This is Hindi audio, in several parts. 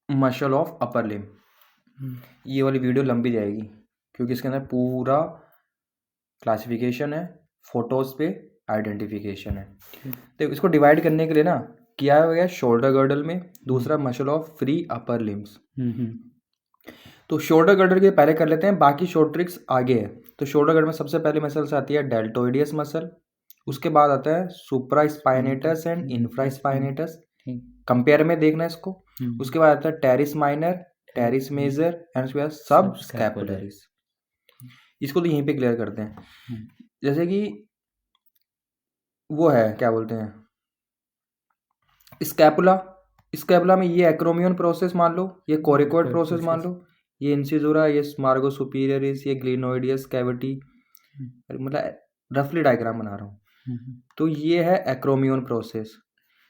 मसल ऑफ अपर लिम। ये वाली वीडियो लंबी जाएगी क्योंकि इसके अंदर पूरा क्लासिफिकेशन है, फोटोज पे आइडेंटिफिकेशन है। तो इसको डिवाइड करने के लिए ना किया हुआ है शोल्डर गर्डल में, दूसरा muscle of free upper limbs. तो शोल्डर गर्डल के पहले कर लेते हैं, बाकी शॉर्ट ट्रिक्स आगे है। तो शोल्डर गर्डल में सबसे पहले मसल्स आती है डेल्टोइडियस मसल, उसके बाद आता है supra spinatus and infra spinatus, compare में देखना है इसको। उसके बाद आता है teres minor, teres major and उसके बाद सब स्कैपुलरिस। इसको तो यहीं पे क्लियर करते हैं। जैसे कि वो है क्या बोलते हैं स्कैपुला, स्कैपुला में ये एक्रोमियन प्रोसेस मान लो, ये कोरिकोइड प्रोसेस मान लो, ये इंसिजोरा, ये मार्गो सुपीरियरिस, ये ग्लिनोइडियस कैविटी, मतलब रफली डायग्राम बना रहा हूँ। तो ये है एक्रोमियन प्रोसेस।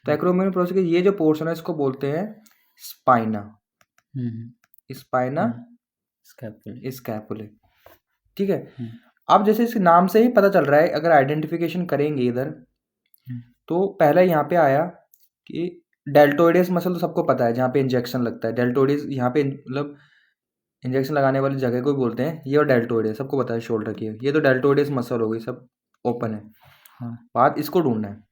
तो एक्रोमियन प्रोसेस के ये जो पोर्शन है इसको बोलते हैं स्पाइना, स्पाइना स्कैपुले। ठीक है। अब जैसे इस नाम से ही पता चल रहा है, अगर आइडेंटिफिकेशन करेंगे इधर तो पहला यहाँ पे आया कि डेल्टोइडियस मसल तो सबको पता है, जहाँ पे इंजेक्शन लगता है डेल्टोइडियस, यहाँ पे मतलब इंजेक्शन लगाने वाली जगह को बोलते हैं ये, और डेल्टोइडियस सबको पता है शोल्डर की, ये तो डेल्टोइडियस मसल हो गई, सब ओपन है। बात इसको ढूंढना है।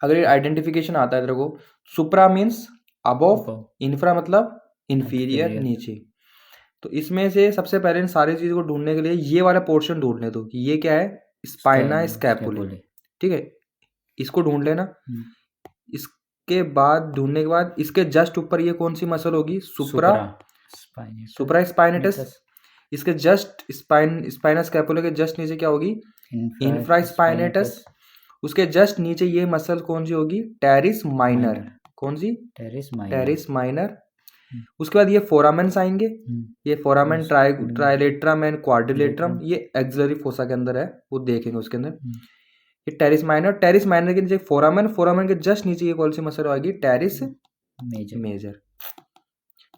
अगर ये आइडेंटिफिकेशन आता है तेरे को, सुप्रा मीन्स अबव, इंफ्रा मतलब इंफीरियर नीचे। तो इसमें से सबसे पहले इन सारी चीज़ों को ढूंढने के लिए ये वाला पोर्शन ढूंढने दो कि ये क्या है, स्पाइना स्कैपुले। ठीक है, इसको ढूंढ लेना। इसके बाद ढूंढने के बाद इसके जस्ट ऊपर ये कौन सी मसल होगी, सुप्रा स्पाइनेटस। इसके जस्ट स्पाइना स्कैपुला के जस्ट नीचे क्या होगी, इंफ्रा स्पाइनेटस। उसके जस्ट नीचे ये मसल कौन सी होगी, टेरिस माइनर। कौन सी, टेरिस माइनर। उसके बाद ये फोरामेंस आएंगे, ये फोरामेन ट्राइलेट्रम एंड क्वाड्रिलेट्रम, ये एक्सिलरी फोसा के अंदर है, वो देखेंगे उसके अंदर। ये टेरिस माइनर, टेरिस माइनर के नीचे फोरामेन, फोरामेन के जस्ट नीचे ये कौन सी मसल आएगी, टेरिस मेजर।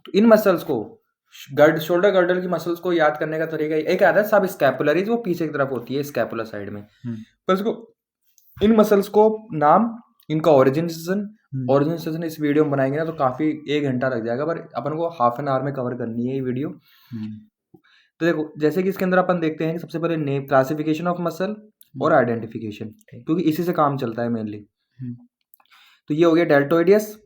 तो इन मसल्स को शोल्डर गर्डल की मसल्स को याद करने का तरीका एक आता है सब स्कैपुलरीज, वो पीछे की तरफ होती है स्कैपुलर साइड में। पर इसको इन मसल्स को नाम, इनका ओरिजिन सेशन इस वीडियो में बनाएंगे ना तो काफी 1 घंटा लग जाएगा, पर अपन को हाफ एन आवर में कवर करनी है ये वीडियो। तो देखो जैसे कि इसके अंदर अपन देखते हैं कि सबसे पहले नेम, क्लासिफिकेशन ऑफ मसल और आइडेंटिफिकेशन, क्योंकि इसी से काम चलता है मेनली। तो ये हो गया डेल्टोइडियस,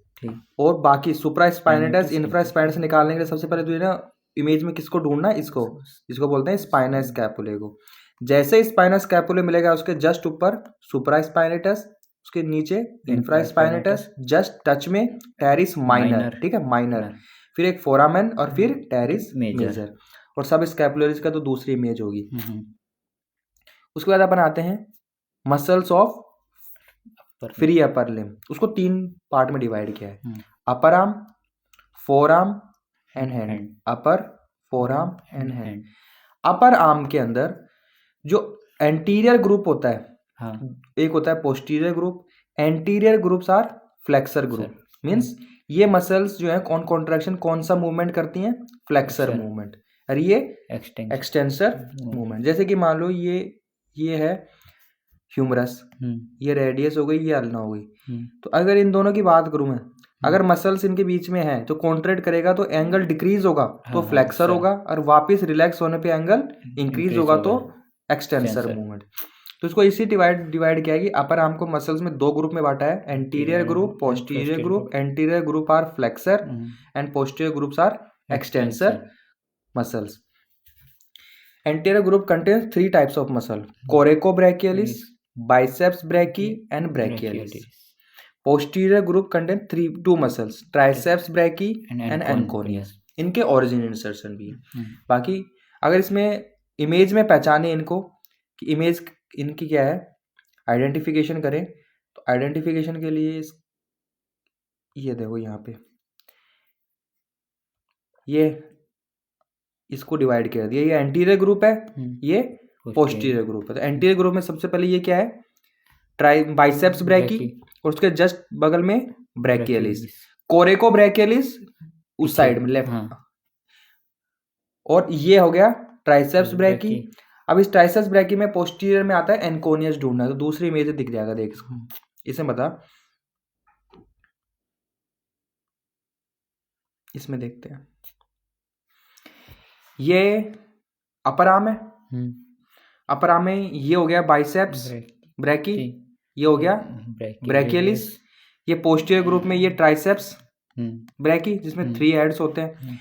और बाकी सुप्रा स्पाइनेटस, इंफ्रा स्पाइनेटस निकालने के लिए सबसे पहले तो ना इमेज में किसको ढूंढना है, इसको बोलते हैं स्पाइना स्कैपुले को। जैसे स्पाइना स्कैपुले मिलेगा उसके जस्ट ऊपर सुप्रा स्पाइनेटस, उसके नीचे इंफ्रा स्पाइनेटस, जस्ट टच में टेरिस माइनर। ठीक है, माइनर, फिर एक फोरामेन और फिर टेरिस मेजर, और सब स्कैपुलरीज का तो दूसरी इमेज होगी। उसके बाद अपन आते हैं मसल्स ऑफ फ्री अपर लिम। उसको 3 पार्ट में डिवाइड किया है, upper arm, four arm and hand. Upper, four arm and hand. Upper arm के अंदर जो एंटीरियर ग्रुप होता है, एक होता है posterior group, anterior groups are flexor group. Means ये मसल्स जो है कॉन्ट्रैक्शन कौन सा मूवमेंट करती हैं, फ्लेक्सर मूवमेंट, और ये एक्सटेंसर मूवमेंट। जैसे कि मान लो ये है ह्यूमरस, ये रेडियस हो गई, ये अल्ना हो गई। तो अगर इन दोनों की बात करूं मैं, अगर मसल्स इनके बीच में है तो कॉन्ट्रैक्ट करेगा तो एंगल डिक्रीज होगा तो फ्लेक्सर होगा, और वापस रिलैक्स होने पे एंगल इंक्रीज होगा तो एक्सटेंसर मूवमेंट। तो इसको इसी डिवाइड किया है कि अपर आर्म को मसल्स में 2 ग्रुप में बांटा है, anterior group, posterior group. Anterior group are flexor and posterior groups are extensor muscles. Anterior group contains 3 types of muscle: coracobrachialis, biceps brachii and brachialis. Posterior group contains 2 muscles: triceps brachii and anconeus. इनके origin insertion भी है। बाकी अगर इसमें इमेज में पहचाने इनको कि इमेज इनकी क्या है, आइडेंटिफिकेशन करें, तो आइडेंटिफिकेशन के लिए ये देखो यहाँ पे ये इसको डिवाइड कर दिया, ये एंटीरियर ग्रुप है, ये पोस्टीरियर ग्रुप है। तो एंटीरियर ग्रुप में सबसे पहले ये क्या है, बाइसेप्स ब्रैकी, और उसके जस्ट बगल में ब्रैकियलिस, कोरेको ब्रैकियलिस उस साइड में लेफ्ट, और ये हो गया ट्राइसेप्स ब्रैकी। अब इस ट्राइसेप्स ब्रैकी में पोस्टीरियर में आता है एनकोनियस ढूंढना है, तो दूसरी इमेज दिख जाएगा, देख इसको, इसे बता, इसमें देखते हैं, ये अपर आर्म है, अपर आर्म में ये हो गया बाइसेप्स ब्रैकी, ये हो गया ब्रैकियलिस। ये पोस्टीरियर ग्रुप में ये ट्राइसेप्स ब्रैकी, जिसमें 3 हेड्स होते हैं।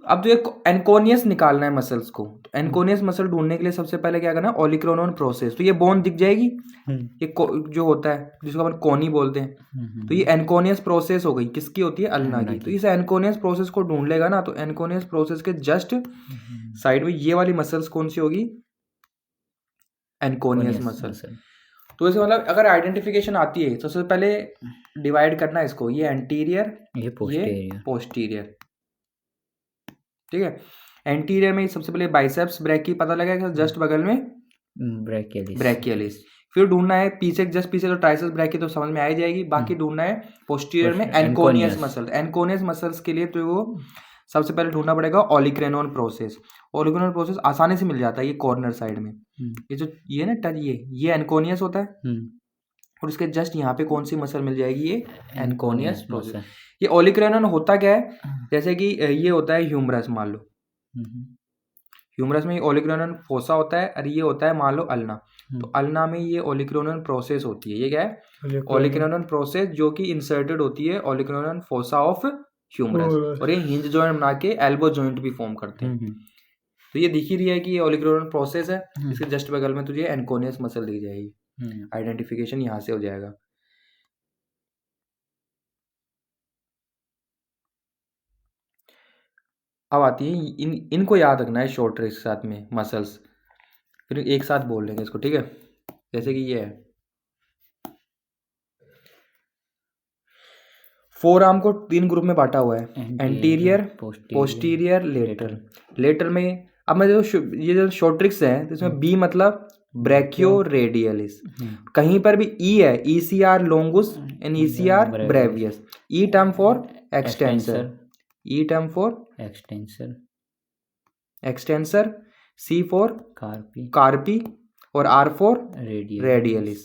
अब तो एक एनकोनियस निकालना है मसल्स को, तो एनकोनियस मसल ढूंढने के लिए सबसे पहले क्या करना है, ओलिक्रोनोन प्रोसेस। तो ये बोन दिख जाएगी, ये जो होता है जिसको अपन कोनी बोलते हैं, तो ये एनकोनियस प्रोसेस हो गई, किसकी होती है, अल्ना की। तो इस एनकोनियस प्रोसेस को ढूंढ लेगा ना, तो एनकोनियस प्रोसेस के जस्ट साइड में ये वाली मसल्स कौन सी होगी, एनकोनियस मसल। तो इसका मतलब अगर आइडेंटिफिकेशन आती है तो सबसे पहले डिवाइड करना है इसको, ये एंटीरियर, ये पोस्टीरियर, ठीक है। एंटीरियर में सबसे पहले बाइसेप्स ब्रैकी पता लगेगा, जस्ट बगल में ब्रैकियलिस। फिर ढूंढना है पीछे, जस्ट पीछे तो ट्राइसेप्स ब्रैकी तो समझ में आ ही जाएगी, बाकी ढूंढना है पोस्टीरियर में एनकोनियस मसल। एनकोनियस मसल्स के लिए तो वो सबसे पहले ढूंढना पड़ेगा ओलिक्रेनोन प्रोसेस। ओलिक्रेनोन प्रोसेस आसानी से मिल जाता है, ये कॉर्नर साइड में, ये जो ये ना टच, ये एनकोनियस होता है, और उसके जस्ट यहाँ पे कौन सी मसल मिल जाएगी, ये एनकोनियस प्रोसेस। ये ओलिक्रेनोन होता क्या है, जैसे कि ये होता है ह्यूमरस, मान लो ह्यूमरस में ओलिक्रेनोन फोसा होता है, और ये होता है मान लो अल्ना। तो अल्ना में ये ओलिक्रेनोन प्रोसेस होती है, ये क्या है, ओलिक्रेनोन प्रोसेस, जो कि इंसर्टेड होती है ओलिक्रेनोन फोसा ऑफ ह्यूमरस, और ये हिंज जॉइंट बना के एल्बो जॉइंट भी फॉर्म करते हैं। तो ये दिख ही रही है कि ये ओलिक्रेनोन प्रोसेस है, इसके जस्ट बगल में तुझे एनकोनियस मसल दिख जाएगी, आइडेंटिफिकेशन यहाँ से हो जाएगा। अब आती है इनको याद रखना है शॉर्ट ट्रिक्स के साथ में मसल्स, फिर एक साथ बोल लेंगे इसको, ठीक है। जैसे कि ये है, फोर आर्म को 3 ग्रुप में बांटा हुआ है, एंटीरियर, पोस्टीरियर, लेटरल। लेटरल में अब मैं ये जो शॉर्ट ट्रिक्स है, तो इसमें बी मतलब ब्रैकियो रेडियलिस, कहीं पर भी ई है, ECR longus and ECR brevis. E term for extensor, E term for extensor, C for carpi और R for radialis।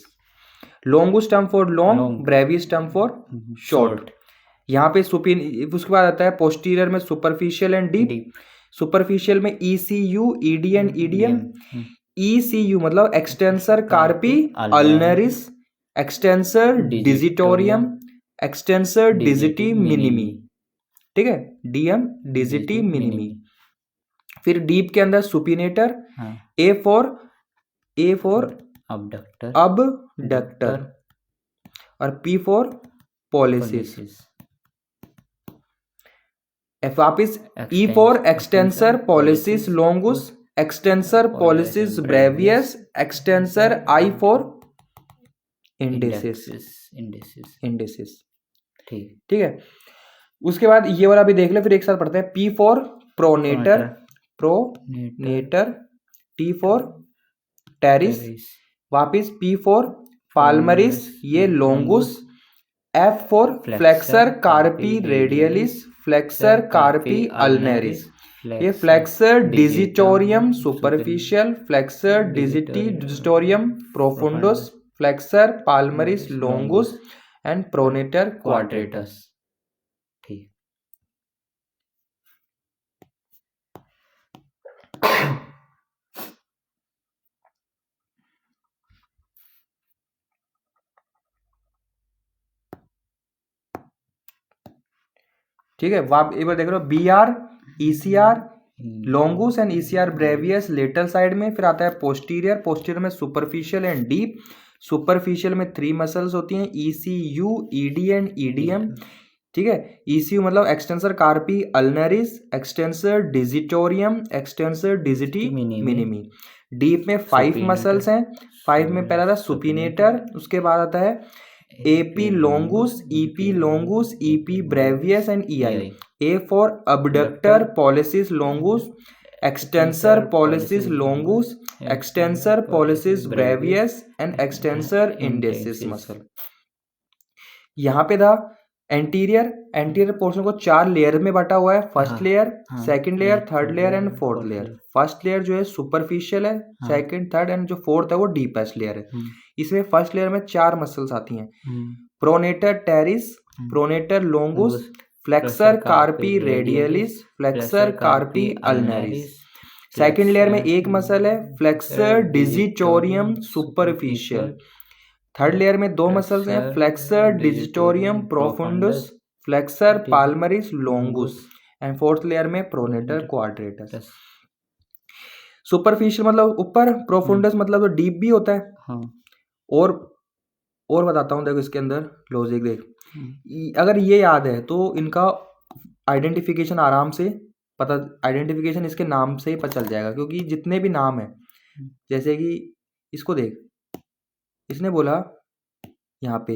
longus term for long, brevis term for short। यहाँ पे उसके बाद आता है पोस्टीरियर में सुपरफिशियल एंड डीप। सुपरफिशियल में ECU, ED and EDM। ECU मतलब extensor carpi ulnaris, extensor digitorum, extensor digiti minimi, ठीक है, DM डिजिटी मिनिमी। फिर डीप के अंदर सुपिनेटर, A फॉर अबडक्टर और P फॉर पॉलिसिस। वापिस E for extensor pollicis longus, extensor pollicis brevis, extensor I for indicis, ठीक है। उसके बाद ये वाला भी देख ले, फिर एक साथ पढ़ते हैं। P for pronator, T for teres, वापिस P फॉर पाल्मरिस, ये longus, F for flexor carpi radialis, flexor carpi ulnaris, ये flexor digitorum superficial, flexor digitorum profundus, flexor palmaris longus and pronator quadratus. ठीक है, आप एक बार देख लो, BR ECR longus and ECR brevis lateral side में। फिर आता है पोस्टीरियर में सुपरफिशियल एंड डीप। सुपरफिशियल में 3 मसल्स होती हैं, ECU, ED एंड EDM, ठीक है। ECU मतलब extensor carpi ulnaris, extensor digitorum, extensor digiti minimi. Deep में 5 मसल्स हैं, 5 में पहला था सुपिनेटर, उसके बाद आता है AP longus, EP longus, EP brevius and EI। A for abductor pollicis longus, extensor pollicis longus, extensor pollicis brevius and extensor indicis muscle। यहाँ पे था एंटीरियर पोर्शन को 4 लेयर में बांटा हुआ है, first layer, second layer, third layer and fourth layer. First layer जो है सुपरफिशियल है, सेकंड, थर्ड एंड जो फोर्थ है वो डीपेस्ट लेयर है। इसमें फर्स्ट लेयर में 4 मसल्स आती हैं, pronator teres, pronator longus, flexor carpi radialis, flexor carpi ulnaris. Second layer में एक मसल है, flexor digitorum superficial. Third layer में दो मसल्स हैं, flexor digitorum profundus, flexor palmaris longus, and fourth layer में प्रोनेटर क्वाड्रेटस। सुपरफिशियल मतलब ऊपर, प्रोफुंडस मतलब तो डीप भी होता है। हाँ। और बताता हूँ, देखो इसके अंदर लॉजिक देख, अगर ये याद है तो इनका आइडेंटिफिकेशन आराम से पता, आइडेंटिफिकेशन इसके नाम से ही पता चल जाएगा, क्योंकि जितने भी नाम है, जैसे कि इसको देख, इसने बोला यहाँ पे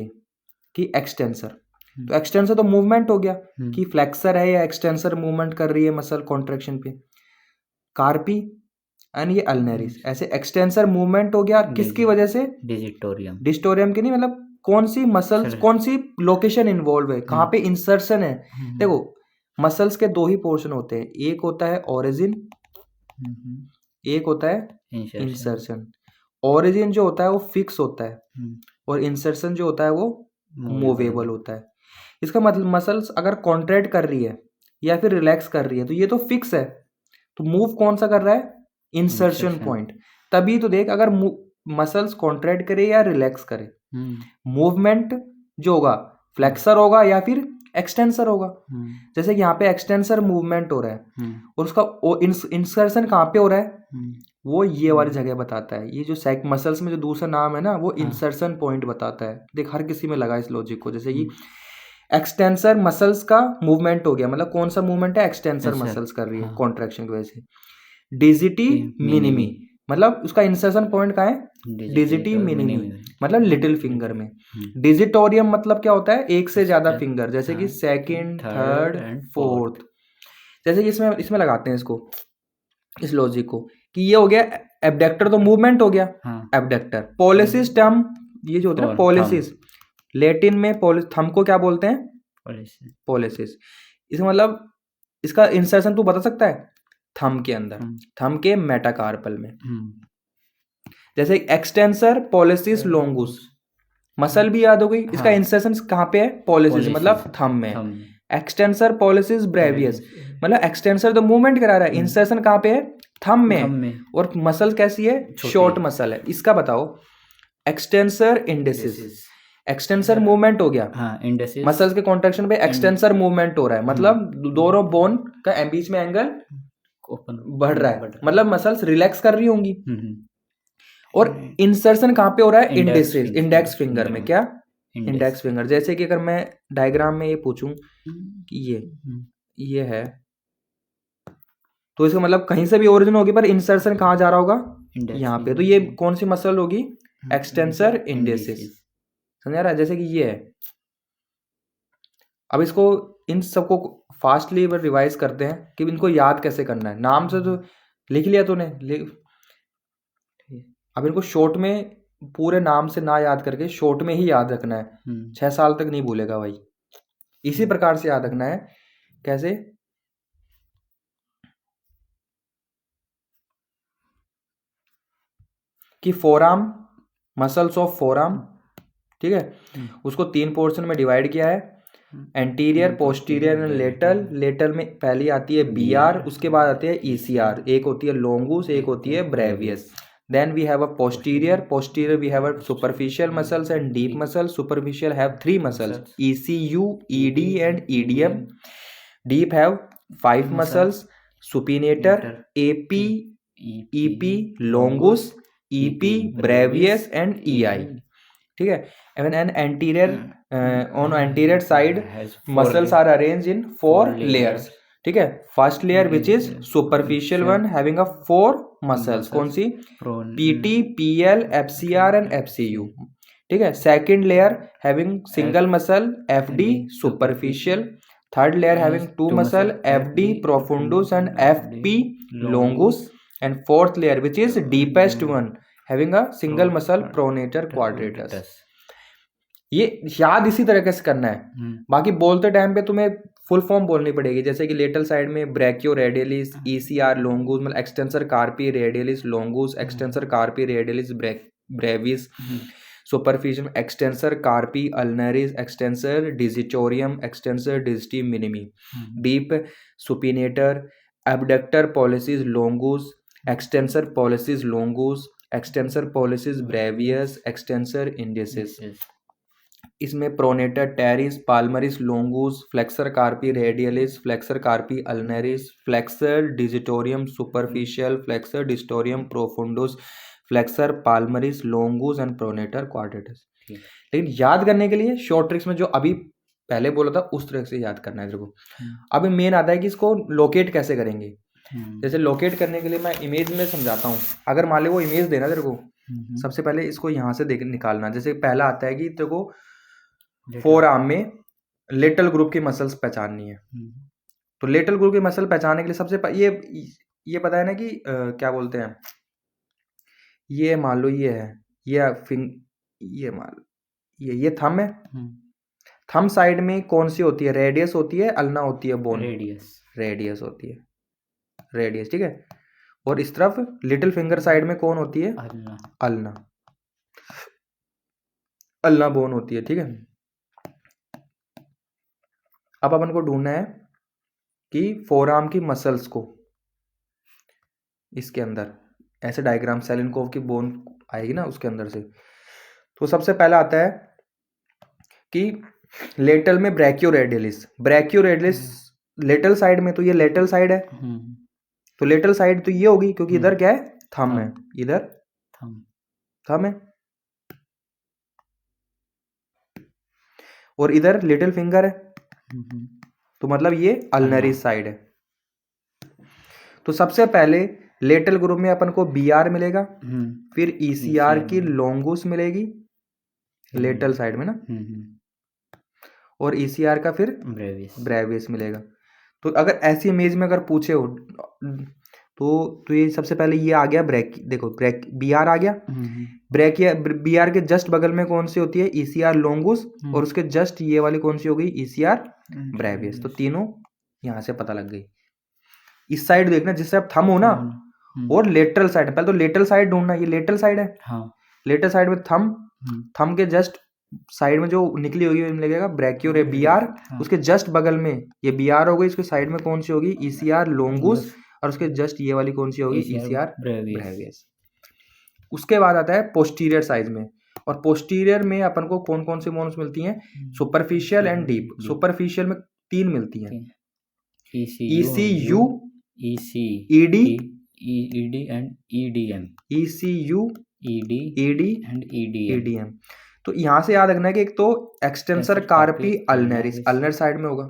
कि एक्सटेंसर, तो एक्सटेंसर तो मूवमेंट हो गया कि फ्लेक्सर है या एक्सटेंसर मूवमेंट कर रही है मसल कॉन्ट्रैक्शन पे। कार्पी एंड ये अल्नरिस, ऐसे एक्सटेंसर मूवमेंट हो गया, किसकी वजह से? डिजिटोरियम। डिजिटोरियम की नहीं, मतलब कौन सी मसल्स, कौन सी लोकेशन इन्वॉल्व है, कहाँ पे इंसर्शन है। देखो मसल्स के दो ही पोर्शन होते हैं, एक होता है ओरिजिन, एक होता है इंसर्शन। ओरिजिन जो होता है वो फिक्स होता है और इंसर्शन जो होता है वो मूवेबल होता है। इसका मतलब मसल्स अगर कॉन्ट्रैक्ट कर रही है या फिर रिलैक्स कर रही है तो ये तो फिक्स है, तो मूव कौन सा कर रहा है? Insertion point. तभी तो देख, अगर मसल्स कॉन्ट्रैक्ट करे या रिलैक्स करे, मूवमेंट जो होगा फ्लेक्सर होगा या फिर एक्सटेंसर होगा। जैसे कि यहाँ पे एक्सटेंसर मूवमेंट हो रहा है और उसका इंसर्शन कहाँ पे हो रहा है, वो ये वाली जगह बताता है। ये जो मसल्स में जो दूसरा नाम है ना, वो इंसर्शन पॉइंट बताता है। देख हर किसी में लगा इस लॉजिक को। जैसे कि एक्सटेंसर मसल्स का मूवमेंट हो गया, मतलब कौन सा मूवमेंट है? एक्सटेंसर मसल्स कर रही है कॉन्ट्रैक्शन की वजह से। डिजिटी मिनिमी मतलब उसका इंसर्शन पॉइंट कहाँ है? डिजिटी मिनिमी मतलब लिटिल फिंगर में। डिजिटोरियम मतलब क्या होता है? एक से ज्यादा फिंगर, जैसे कि सेकंड, थर्ड एंड फोर्थ। जैसे कि इसमें लगाते हैं इसको, इस लॉजिक को, कि ये हो गया एब्डक्टर, तो मूवमेंट हो गया एब्डक्टर। पॉलिसिस टर्म, ये जो होता है ना पॉलिसिस, लैटिन में थंब को क्या बोलते हैं? पॉलिसिस। इसका मतलब इसका इंसर्शन तू बता सकता है? थंब के अंदर, थंब के मेटाकार्पल में। जैसे एक्सटेंसर पॉलिसिस लॉन्गुस, मसल भी याद हो गई। इसका इंसर्शन कहाँ पे है? पॉलिसिस मतलब थंब में। एक्सटेंसर पॉलिसिस ब्रेवियस मतलब एक्सटेंसर तो मूवमेंट करा रहा है, इंसर्शन कहाँ पे है? थंब में। और मसल कैसी है? शॉर्ट मसल है। इसका बताओ। एक्सटेंसर इंडेसिस, एक्सटेंसर मूवमेंट हो गया, मसल्स के कॉन्ट्रैक्शन पे एक्सटेंसर मूवमेंट हो रहा है, मतलब दोनों बोन का बीच में एंगल बढ़ रहा है, मतलब मसल्स रिलैक्स कर रही होंगी। और इंसर्शन कहाँ पे हो रहा है? इंडेक्स फिंगर में। क्या? Index finger. जैसे कि अगर मैं डायग्राम में ये पूछूं कि ये है, तो इसका मतलब कहीं से भी ओरिजिन होगी, पर इंसर्शन कहाँ जा रहा होगा? यहाँ पे। तो ये कौन सी मसल होगी? एक्सटेंसर इंडेसिस। समझ आ रहा है? जैसे कि ये है। अब इसको, इन सबको फास्टली रिवाइज करते हैं कि इनको याद कैसे करना है। नाम से तो लिख लिया तूने, अब इनको शॉर्ट में पूरे नाम से ना याद करके शॉर्ट में ही याद रखना है। 6 साल तक नहीं भूलेगा भाई। इसी प्रकार से याद रखना है। कैसे? कि फोरआर्म, मसल्स ऑफ फोरआर्म, ठीक है, उसको 3 पोर्शन में डिवाइड किया है, anterior, posterior and lateral. Lateral में पहली आती है बीआर, उसके बाद आती है ईसीआर। एक होती है लॉन्गुस, एक होती है Bravais. Then we have a posterior. Posterior we have a superficial muscles and deep muscles. Superficial have 3 muscls: ECU, ED and EDM. Deep have 5 muscles: supinator, AP, EP, longus, EP, brevius and EI. ठीक है? Even an anterior, on anterior side muscles are arranged in 4 layers. ठीक है? First layer which is superficial one, having a 4 muscles. कौन सी? PT, PL, FCR एंड FCU। ठीक है? Second layer having single muscle FD superficial. Third layer having 2 muscle FD profundus and FP longus. And fourth layer which is deepest one having a single muscle pronator quadratus. ये याद इसी तरीके से करना है। बाकी बोलते टाइम पे तुम्हें फुल फॉर्म बोलनी पड़ेगी। जैसे कि लेटरल साइड में ब्रैकियो रेडियलिस, ECR लॉन्गुस, मतलब extensor carpi radialis longus, extensor carpi radialis brevis. Superficial extensor carpi ulnaris extensor digitorum extensor digiti minimi, deep supinator abductor pollicis longus extensor pollicis longus extensor pollicis brevis extensor indicis. इसमें pronator teres palmaris longus flexor carpi radialis flexor carpi ulnaris flexor digitorum superficial flexor digitorum profundus flexor palmaris longus and pronator quadratus. लेकिन याद करने के लिए शॉर्ट ट्रिक्स में जो अभी पहले बोला था उस तरह से याद करना है तेरे को। अब मेन आता है कि इसको लोकेट कैसे करेंगे। जैसे लोकेट करने के लिए मैं इमेज में समझाता हूँ। अगर मान लो वो इमेज देना तेरे को, सबसे पहले इसको यहाँ से देख निकालना। जैसे पहला आता है कि तेरे को फोर आर्म में लेटरल ग्रुप की मसल्स पहचाननी है। तो लेटरल ग्रुप की मसल पहचानने के लिए सबसे ये पता है ना कि क्या बोलते हैं, ये मान लो ये है, ये मान लो ये थंब है। थंब साइड में कौन सी होती है, रेडियस होती है अल्ना होती है, बोन रेडियस होती है, रेडियस ठीक है। और इस तरफ लिटिल फिंगर साइड में कौन होती है, अल्ना बोन होती है ठीक है। अब अपन को ढूंढना है कि फोर आर्म की मसल्स को इसके अंदर ऐसे डायग्राम सेलिनकोव की बोन आएगी ना उसके अंदर से। तो सबसे पहला आता है कि लेटरल में ब्रैकियोरेडियलिस लेटरल साइड में, तो ये लेटरल साइड है। तो लेटरल साइड तो ये होगी क्योंकि इधर क्या है, थंब है, इधर थंब है और इधर लिटिल फिंगर है। तो मतलब ये अल्नरिस साइड है। तो सबसे पहले लेटरल ग्रुप में अपन को बीआर मिलेगा, फिर ईसीआर की लोंगुस मिलेगी लेटरल साइड में ना, और ईसीआर का फिर ब्रेवियस मिलेगा। तो अगर ऐसी इमेज में अगर पूछे हो तो ये सबसे पहले ये आ गया देखो बीआर आ गया। बीआर के जस्ट बगल में कौन सी होती है, ईसीआर लोंगुस, और उसके जस्ट ये वाली कौन सी हो गई, ईसीआर ब्रेवियस। तो तीनों यहां से पता लग गई। इस साइड देखना जिससे आप थंब हो ना, और लेटरल साइड, पहले तो लेटरल साइड ढूंढना, ये लेटरल साइड है। लेटरल साइड में थंब के जस्ट साइड में जो निकली होगी मिलेगा ब्रैकियो बीआर, उसके जस्ट बगल में ये बीआर हो गई, उसके साइड में कौन सी होगी, ईसीआर लोंगुस, और उसके जस्ट ये वाली कौन सी होगी, ईसीआर ब्रेवियस। उसके बाद आता है पोस्टीरियर साइज में, और पोस्टीरियर में अपन को कौन कौन सी बोन्स मिलती हैं, सुपरफिशियल एंड डीप। सुपरफिशियल में 3 मिलती हैं, ECU, ED and EDM, ECU, ED and EDM। तो यहां से याद रखना है कि एक तो एक्सटेंसर कार्पी अल्नरिस साइड में होगा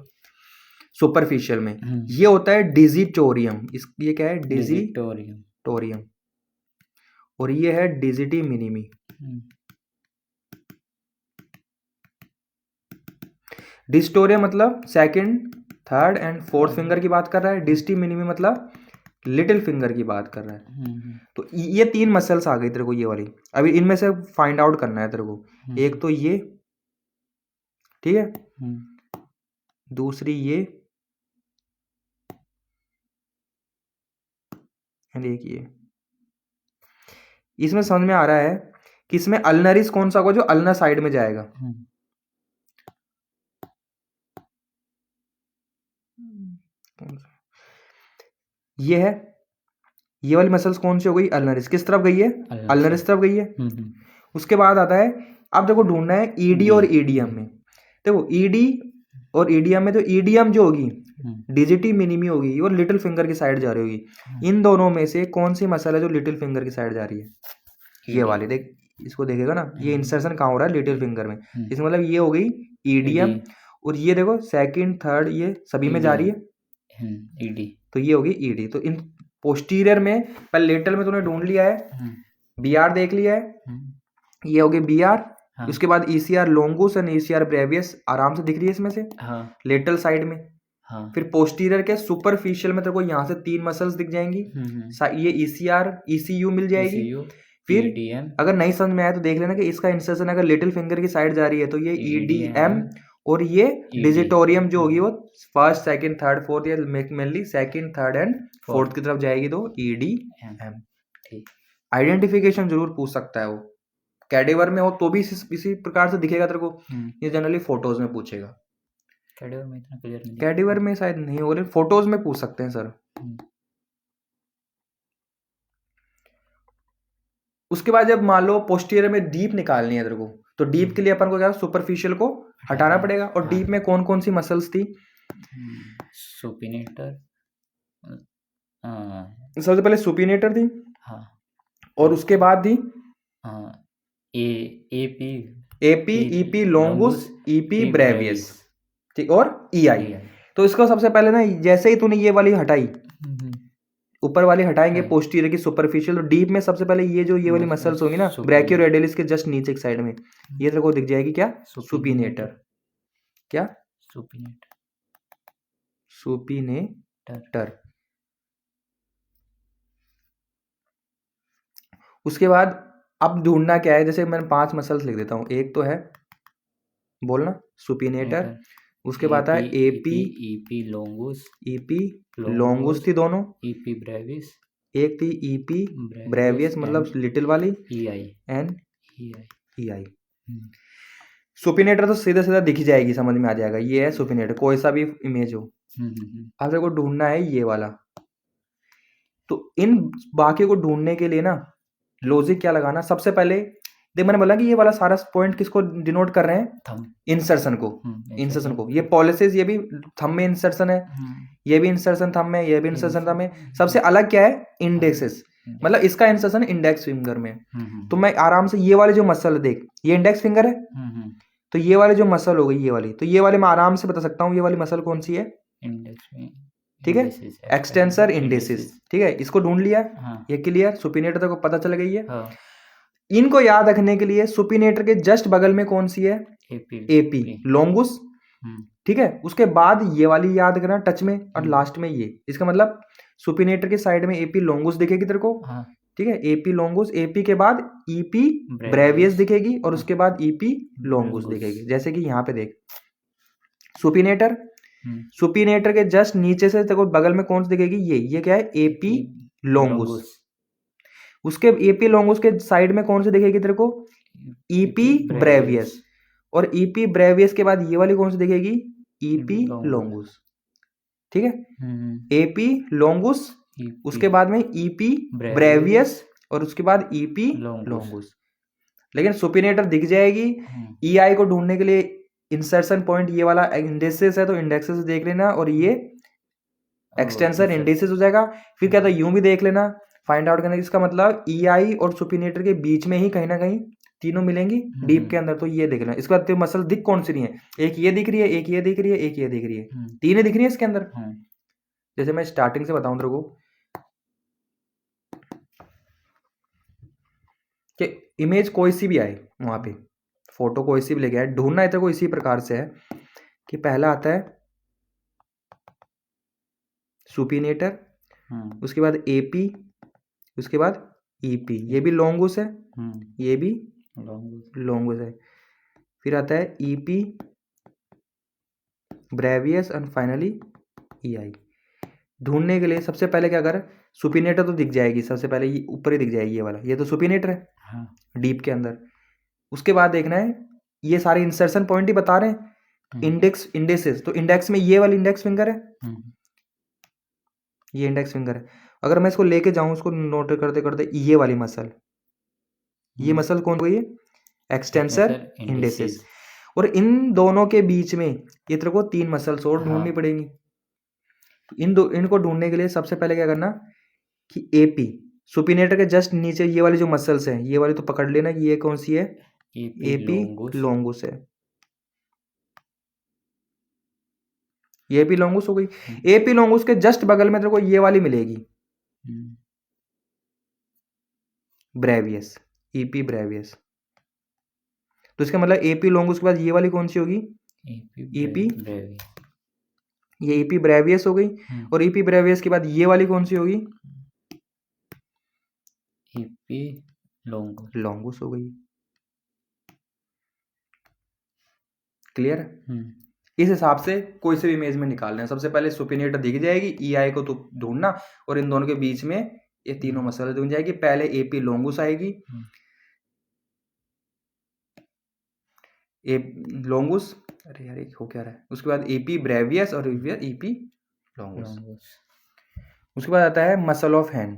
सुपरफिशियल में, ये होता है डिजिटोरियम, ये क्या है, डिजिटोरियम, और ये है डिजिटी मिनिमी। डिजिटोरियम मतलब second, third and fourth finger की बात कर रहा है, डिजिटी मिनिमी मतलब लिटिल फिंगर की बात कर रहा है। तो ये 3 मसल्स आ गई तेरे को ये वाली। अभी इनमें से फाइंड आउट करना है तेरे को। एक तो ये ठीक है, दूसरी ये, एंड एक ये। इसमें समझ में आ रहा है कि इसमें अल्नरिस कौन सा होगा, जो अल्ना साइड में जाएगा। ये है, ये वाली मसल्स कौन सी हो गई, अल्नरिस। किस तरफ गई है, अल्नरिस तरफ गई है। उसके बाद आता है, अब देखो ढूंढना है ईडी और ईडीएम में। देखो ईडी और ईडीएम में, तो ईडीएम जो होगी डिजिटी मिनिमी होगी और लिटिल फिंगर की साइड जा रही होगी। इन दोनों में से कौन सी मसल है जो लिटिल फिंगर की साइड जा रही है, ये वाली। देख इसको देखेगा ना, ये इंसर्शन कहाँ हो रहा है, लिटिल फिंगर में। इसमें मतलब ये हो गई ईडीएम, और ये देखो सेकंड थर्ड ये सभी में जा रही है ईडी, तो ये होगी ईडी। तो इन पोस्टीरियर में पहले लेटरल में तूने ढूंढ लिया है, बीआर देख लिया है, ये होगी बीआर। उसके बाद ईसीआर लोंगुस और ईसीआर ब्रेवियस आराम से दिख रही है इसमें से लेटरल साइड में। फिर पोस्टीरियर के सुपरफिशियल में तेरे को यहाँ से 3 मसल्स दिख जाएंगी, ये ईसीआर ECU मिल जाएगी। फिर अगर नहीं समझ में आया तो देख लेना कि इसका इंसर्शन अगर लिटिल फिंगर की साइड जा रही है तो ये EDM, और ये डिजिटोरियम जो होगी वो फर्स्ट सेकंड थर्ड फोर्थ, या mainly second third and fourth की तरफ जाएगी, तो EDM। आइडेंटिफिकेशन जरूर पूछ सकता है वो कैडेवर में हो तो भी इसी प्रकार से दिखेगा तेरे को। ये जनरली फोटोज में पूछेगा। कैडेवर में इतना क्लियर नहीं, कैडेवर में शायद नहीं हो रहे, फोटोज में पूछ सकते हैं सर। उसके बाद जब मान लो पोस्टीरियर में डीप निकालनी है तेरे को, तो डीप के लिए अपन को क्या सुपरफिशियल को हटाना पड़ेगा। और डीप में कौन कौन सी मसल्स थी? सुपिनेटर, सबसे पहले सुपिनेटर थी, हाँ, और उसके बाद थी एपी, ईपी लॉन्गुस, ईपी ब्रेवियस, ठीक, और ईआई। तो इसको सबसे पहले ना, जैसे ही तूने ये वाली हटाई, ऊपर वाली हटाएंगे पोस्टीरियर की सुपरफिशियल, तो डीप में सबसे पहले ये वाली मसल्स होंगी ना ब्रैकियोरेडियलिस के जस्ट नीचे की साइड में, ये तेरे को दिख जाएगी क्या? सुपिनेटर। क्या? सुपिनेटर। उसके बाद अब ढूंढना क्या है, जैसे मैंने 5 मसल्स लिख देता हूं। एक तो है, बोलना, सुपिनेटर, उसके बाद है ईपी लॉन्गुस थी दोनों, ईपी ब्रेविस, एक थी ईपी ब्रेवियस मतलब लिटिल वाली, एंड ईआई। सुपिनेटर तो सीधा सीधा दिख जाएगी, समझ में आ जाएगा, ये है सुपिनेटर, कोई सा भी इमेज हो। अब देखो ढूंढना है ये वाला। तो इन बाकी को ढूंढने के लिए ना लॉजिक क्या लगाना, सबसे पहले देख मैंने बोला कि ये वाला सारा पॉइंट किसको डिनोट कर रहे हैं? थंब, इंसर्शन को, इंसर्शन को। ये पॉलिसिस, ये भी थंब में इंसर्शन है, ये भी इंसर्शन थंब में, ये भी इंसर्शन थंब में। सबसे अलग क्या है? इंडेक्सेस, मतलब इसका इंसर्शन इंडेक्स फिंगर में। तो मैं आराम से ये वाले जो मसल देख, ये इंडेक्स फिंगर है, तो ये वाली जो मसल हो गई ये वाली, तो ये वाले मैं आराम से बता सकता हूँ ये वाली मसल कौन सी है, ठीक है, एक्सटेंसर इंडेसिस, ठीक है। इसको ढूंढ लिया, ये क्लियर, सुपिनेटर तक को पता चल गई है। इनको याद रखने के लिए सुपिनेटर के जस्ट बगल में कौन सी है? एपी लॉन्गुस, ठीक है। उसके बाद ये वाली याद करना टच में, और लास्ट में ये। इसका मतलब सुपिनेटर के साइड में एपी लॉन्गुस दिखेगी तेरे को, ठीक है, एपी लॉन्गुस। एपी के बाद ईपी ब्रेवियस दिखेगी, और उसके बाद ईपी लॉन्गुस दिखेगी। जैसे कि यहाँ पे देख, सुपिनेटर, सुपिनेटर के जस्ट नीचे से तेरे को बगल में कौन सी दिखेगी? ये क्या है? एपी लॉन्गुस। उसके एपी लॉन्गुस के साइड में कौन सी दिखेगी तेरे को? EP Bravais. और ईपी ब्रेवियस के बाद ये वाली कौन सी दिखेगी? ईपी लॉन्गुस, ठीक है, एपी लॉन्गुस, उसके बाद में ईपी ब्रेवियस, और उसके बाद ईपी लॉन्गुस। लेकिन सुपिनेटर दिख जाएगी। ईआई को ढूंढने के लिए इंसर्शन पॉइंट ये वाला इंडेक्सेस है, तो इंडेक्सेस देख लेना, और ये एक्सटेंसर इंडेक्सेस हो जाएगा। फिर क्या था, यूं भी देख लेना, फाइंड आउट करने। इसका मतलब ईआई और सुपिनेटर के बीच में ही कहीं ना कहीं तीनों मिलेंगी डीप के अंदर, तो ये देख लेना। इसके बाद मसल दिख कौन सी रही है? एक ये दिख रही है, एक ये दिख रही है, एक ये दिख रही है, तीन दिख रही है इसके अंदर। जैसे मैं स्टार्टिंग से बताऊं तेरे को कि इमेज कोई सी भी आए, वहां पे फोटो कोई सी भी लेके आए, ढूंढना है तेरे को इसी प्रकार से है कि पहला आता है सुपिनेटर, उसके बाद एपी, उसके बाद ईपी, ये भी लॉन्गुस है, ये भी लॉन्गुस है। फिर आता है EP Bravais, and finally EI. ढूंढने के लिए सबसे पहले क्या कर, सुपिनेटर तो दिख जाएगी, सबसे पहले ये ऊपर ही दिख जाएगी, ये वाला, ये तो सुपिनेटर है डीप के अंदर। उसके बाद देखना है, ये सारे इंसर्शन पॉइंट ही बता रहे हैं, इंडेक्स इंडेक्सेस, तो इंडेक्स में ये वाली इंडेक्स फिंगर है, ये इंडेक्स फिंगर है। अगर मैं इसको लेके जाऊं, उसको नोट करते करते, ये वाली मसल, ये मसल कौन हुई है? Extensor indexes. और इन दोनों के बीच में ये तेरे को 3 मसल्स और ढूंढनी पड़ेंगी। इनको ढूंढने के लिए सबसे पहले क्या करना कि एपी, सुपिनेटर के जस्ट नीचे ये वाली जो मसल्स हैं, ये वाली तो पकड़ लेना कि ये कौन सी है? एपी लॉन्गुस है, ये एपी लॉन्गुस हो गई। एपी लॉन्गुस के जस्ट बगल में तेरे को ये वाली मिलेगी, ब्रेवियस, ईपी ब्रेवियस। तो इसका मतलब एपी लॉन्गुस के बाद ये वाली कौन सी होगी? ईपी, ये ईपी ब्रेवियस हो गई। और ईपी ब्रेवियस के बाद ये वाली कौन सी होगी? ईपी लॉन्गुस हो गई। क्लियर है? इस हिसाब से कोई से भी इमेज में निकालना है। सबसे पहले सुपिनेटर दिख जाएगी, ईआई को तो ढूंढना, और इन दोनों के बीच में ये तीनों मसल दिख जाएगी। पहले एपी लॉन्गुस आएगी, ए लॉन्गुस, अरे यार हो क्या रहा है, उसके बाद एपी ब्रेवियस और ईपी लॉन्गुस। उसके बाद आता है मसल ऑफ हैंड,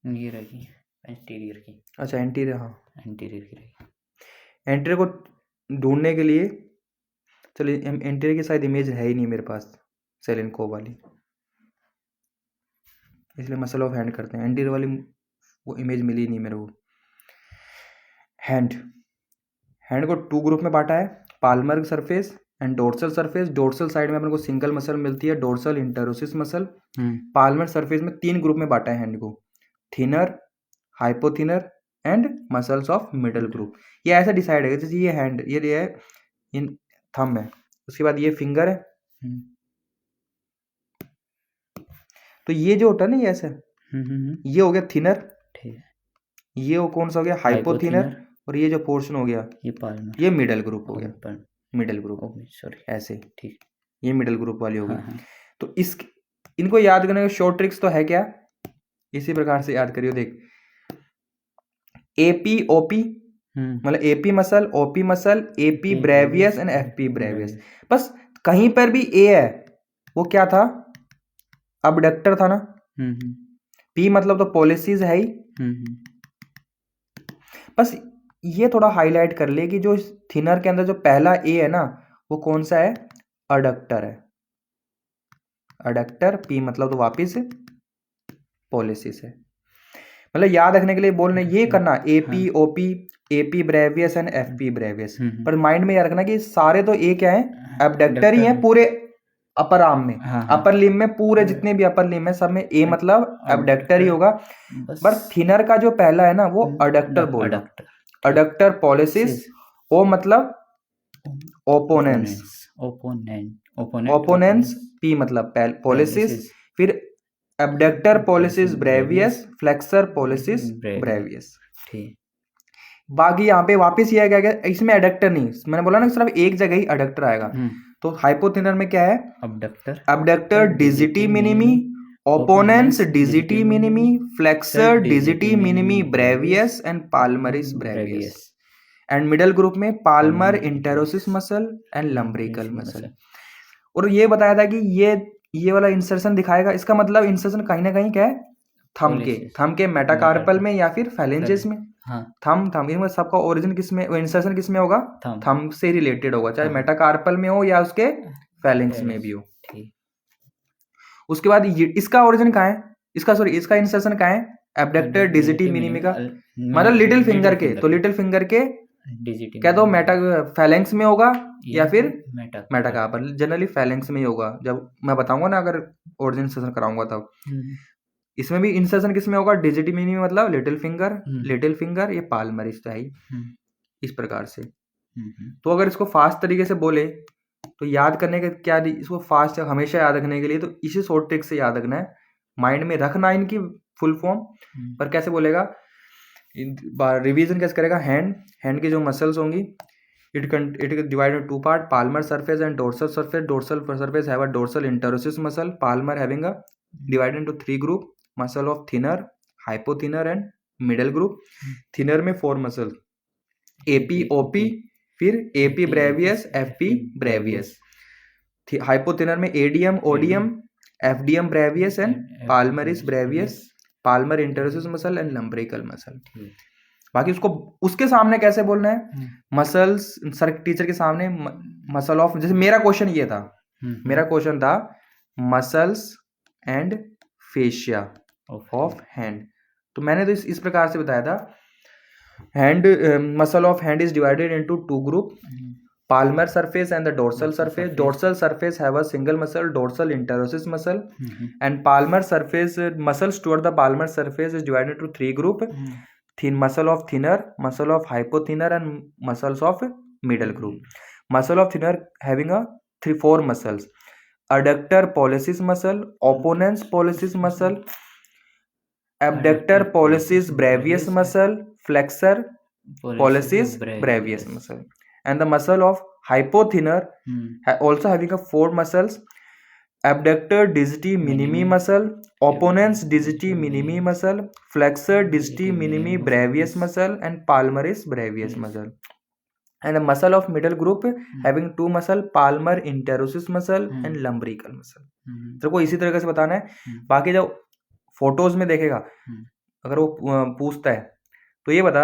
ये रही एंटीरियर की। अच्छा एंटीरियर, हाँ एंटीरियर की रही। एंटीरियर को ढूंढने के लिए, चलिए एंटीरियर की शायद इमेज है ही नहीं मेरे पास सेलेनकोव वाली, इसलिए मसल ऑफ हैंड करते हैं। एंटीरियर वाली वो इमेज मिली नहीं मेरे को। हैंड को 2 ग्रुप में बांटा है, palmar surface and dorsal surface. Dorsal side में अपने को सिंगल मसल मिलती है, dorsal interossei muscle. Palmar surface में 3 ग्रुप में बांटा है हैंड को, thenar, hypothenar and muscles of middle group. ये ऐसा डिसाइड है, जैसे ये हैंड, ये है, ये थंब है, उसके बाद ये फिंगर है, तो ये जो होता है ना ये ऐसा, ये हो गया थिनर, ये वो कौन सा हो गया हाइपोथिनर, और ये जो पोर्शन हो गया ये पाल्मर, ये मिडल ग्रुप हो गया, मिडल ग्रुप, सॉरी ऐसे, ठीक, ये मिडल ग्रुप वाली हो गई। तो इनको याद करने का शॉर्ट ट्रिक्स तो है क्या, इसी प्रकार से याद करियो। देख एपी ओपी, मतलब AP muscle, OP muscle, AP brevis and FP brevis. बस कहीं पर भी ए है, वो क्या था, अबडक्टर था ना। पी मतलब तो पॉलिसीज है ही। बस ये थोड़ा हाईलाइट कर ले कि जो थिनर के अंदर जो पहला ए है ना, वो कौन सा है, अडक्टर है। अडक्टर, पी मतलब तो वापिस पॉलिसिस है। मतलब याद रखने के लिए बोलने ये करना, AP OP, AP brevis and FP brevis. पर माइंड में याद रखना कि सारे तो ए क्या है, एबडक्टर ही है पूरे अपर आर्म में, अपर लिम में, पूरे जितने भी अपर लिम है सब में ए मतलब एबडक्टर ही होगा। बस थिनर का जो पहला है ना वो अडक्टर बोलना, अडक्टर पॉलिसिस। ओ मतलब ओपोनेंस, ओपोनेंस, पी मतलब पॉलिसिस, फिर abductor pollicis brevis, flexor pollicis brevis. बाकी यहाँ पे वापस ये क्या गया, इसमें एडक्टर नहीं, मैंने बोला ना सिर्फ एक जगह ही एडक्टर आएगा। तो हाइपोथिनर में क्या है, abductor digiti minimi, opponens digiti minimi, flexor digiti minimi brevis and palmaris brevis. And middle group में palmar interossei muscle and lumbrical muscle. और ये बताया था कि ये वाला इंसर्शन दिखाएगा, इसका मतलब इंसर्शन कहीं ना कहीं क्या है, थंब के मेटाकार्पल में या फिर फेलेंजेस में। थंब इनमें सबका ओरिजिन किसमें, इंसर्शन किसमें होगा, थंब से रिलेटेड होगा, चाहे मेटाकार्पल में हो या उसके फेलेंज में भी हो। उसके बाद इसका ओरिजिन कहाँ है, इसका इंसर्शन कहाँ है, एबडक्टर डिजिटी मिनिमी का, मतलब लिटिल फिंगर के, तो लिटिल फिंगर के क्या तो फैलेंक्स में होगा या फिर मेटाकार्पल, जनरली फैलेंक्स में ही होगा। जब मैं बताऊंगा ना अगर ओरिजिन इंसर्शन कराऊंगा तब, इसमें भी इंसर्शन किसमें होगा, डिजिटी मिनिमी मतलब लिटिल फिंगर, ये पाल्मरिस है इस प्रकार से। तो अगर इसको फास्ट तरीके से बोले तो याद करने का क्या, इसको फास्ट हमेशा याद रखने के लिए तो इसी शॉर्ट ट्रिक से याद रखना है, माइंड में रखना इनकी फुल फॉर्म। पर कैसे बोलेगा, रिवीजन कैसे करेगा, हैंड की जो मसल्स होंगी, it divided 2 part, palmar surface and dorsal surface. Dorsal surface have a dorsal interossei muscle, palmar having a divided into 3 group, muscle of thinner, hypothinner and middle group. thinner में 4 muscle, AP OP, फिर AP brevius, FP brevius. hypothinner में ADM ODM, FDM brevius and palmaris brevius, palmar interosus muscle and lumbrical muscle. बाकी उसको उसके सामने कैसे बोलना है, मसल्स, सर टीचर के सामने मसल ऑफ, जैसे मेरा क्वेश्चन था muscles and fascia of hand, तो मैंने तो इस प्रकार से बताया था, hand muscle of hand is divided into 2 group, palmar surface and the dorsal surface. Dorsal surface have a single muscle, dorsal interossei muscle, and palmar surface muscles toward the palmar surface is divided into 3 group, thin muscle of thinner, muscle of hypothinner and muscles of middle group. Muscle of thinner having a 4 muscles, adductor pollicis muscle, opponens pollicis muscle, abductor pollicis brevius muscle, flexor pollicis brevius muscle. And the muscle of hypothinner also having a 4 muscles, abductor digiti minimi muscle, opponens digiti minimi muscle, flexor digiti minimi brevis muscle and palmaris brevis muscle and a muscle of middle group having two muscle palmar interosus muscle and lumbrical muscle। तेरे को इसी तरीके से बताना है। बाकी जब फोटोज में देखेगा अगर वो पूछता है तो ये बता,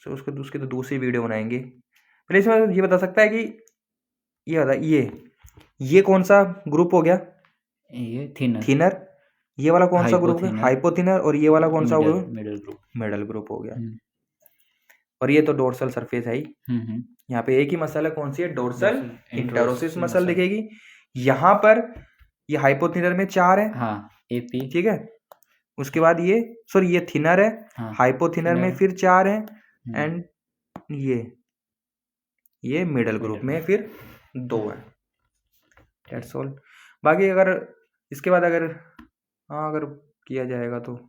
उसके तो दूसरी वीडियो बनाएंगे। पहले इसमें ये बता सकता है कि ये बता ये कौन सा ग्रुप हो गया? ये थिनर। ये वाला कौन सा ग्रुप हो गया? हाइपोथिनर। और ये वाला कौन सा हो गया? मिडल ग्रुप हो गया। और ये तो डोर्सल सरफेस है ही। यहाँ पे एक ही मसल है, कौन सी है? डोर्सल इंटरोसिस मसल दिखेगी। यहाँ पर ये हाइपोथिनर में 4 है। हाँ, एपी। ठीक है। उसके बाद ये थिनर है। हाँ, हाइपोथिनर में फिर 4 है एंड ये मिडल ग्रुप में फिर 2 है। That's all. बाकी अगर इसके बाद अगर किया जाएगा तो